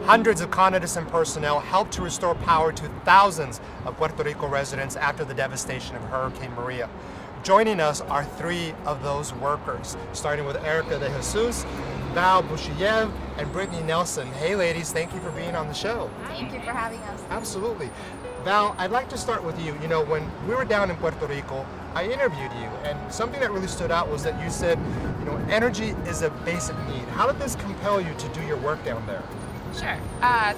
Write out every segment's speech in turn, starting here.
Hundreds of Con Edison personnel helped to restore power to thousands of Puerto Rico residents after the devastation of Hurricane Maria. Joining us are three of those workers, starting with Erica de Jesus, Val Bushiev, and Brittany Nelson. Hey ladies, thank you for being on the show. Thank you for having us. Absolutely. Val, I'd like to start with you. You know, when we were down in Puerto Rico, I interviewed you, and something that really stood out was that you said, you know, energy is a basic need. How did this compel you to do your work down there? Sure.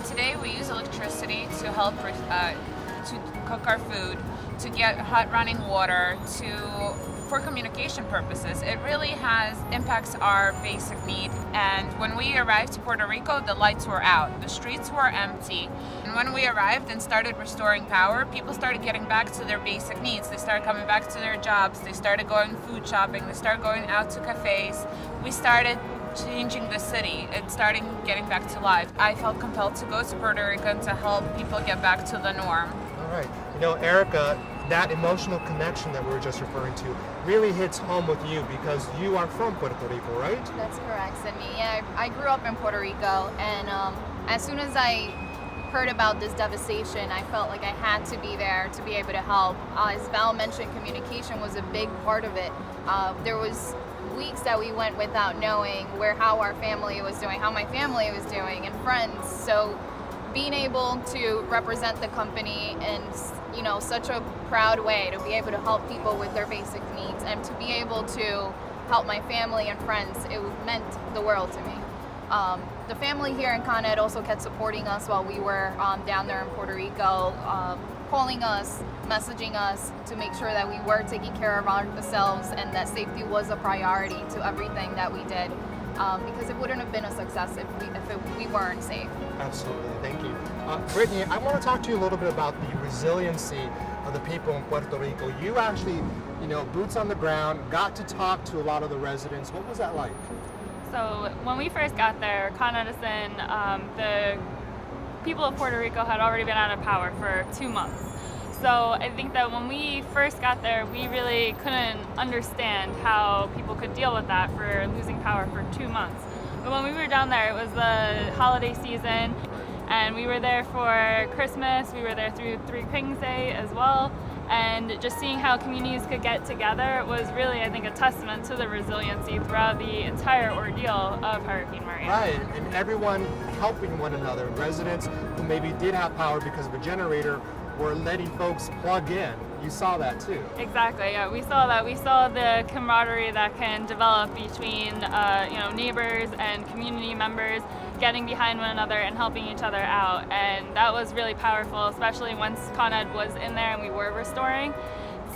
Today we use electricity to help to cook our food, to get hot running water, for communication purposes. It really impacts our basic need. And when we arrived to Puerto Rico, the lights were out, the streets were empty. And when we arrived and started restoring power, people started getting back to their basic needs. They started coming back to their jobs. They started going food shopping. They started going out to cafes. We started changing the city and starting getting back to life. I felt compelled to go to Puerto Rico and to help people get back to the norm. All right. You know, Erica, that emotional connection that we were just referring to really hits home with you because you are from Puerto Rico, right? That's correct, Sydney. Yeah, I grew up in Puerto Rico, and as soon as I heard about this devastation, I felt like I had to be there to be able to help. As Val mentioned, communication was a big part of it. There was weeks that we went without knowing how our family was doing, how my family was doing, and friends. So being able to represent the company in, you know, such a proud way, to be able to help people with their basic needs and to be able to help my family and friends, it meant the world to me. The family here in Con Ed also kept supporting us while we were down there in Puerto Rico, calling us, messaging us to make sure that we were taking care of ourselves and that safety was a priority to everything that we did. Because it wouldn't have been a success if we weren't safe. Absolutely, thank you. Brittany, I want to talk to you a little bit about the resiliency of the people in Puerto Rico. You actually, you know, boots on the ground, got to talk to a lot of the residents. What was that like? So when we first got there, Con Edison, the people of Puerto Rico had already been out of power for 2 months. So I think that when we first got there, we really couldn't understand how people could deal with that for losing power for 2 months. But when we were down there, it was the holiday season, and we were there for Christmas, we were there through Three Kings Day as well, and just seeing how communities could get together was really, I think, a testament to the resiliency throughout the entire ordeal of Hurricane Maria. Right, and everyone helping one another. Residents who maybe did have power because of a generator were letting folks plug in. You saw that too. Exactly, yeah, we saw that. We saw the camaraderie that can develop between neighbors and community members getting behind one another and helping each other out. And that was really powerful, especially once Con Ed was in there and we were restoring.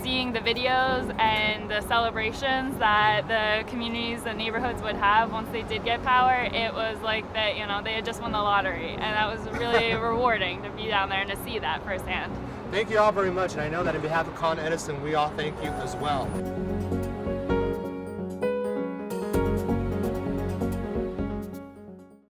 Seeing the videos and the celebrations that the communities and neighborhoods would have once they did get power, it was like that, you know, they had just won the lottery. And that was really rewarding to be down there and to see that firsthand. Thank you all very much, and I know that on behalf of Con Edison, we all thank you as well.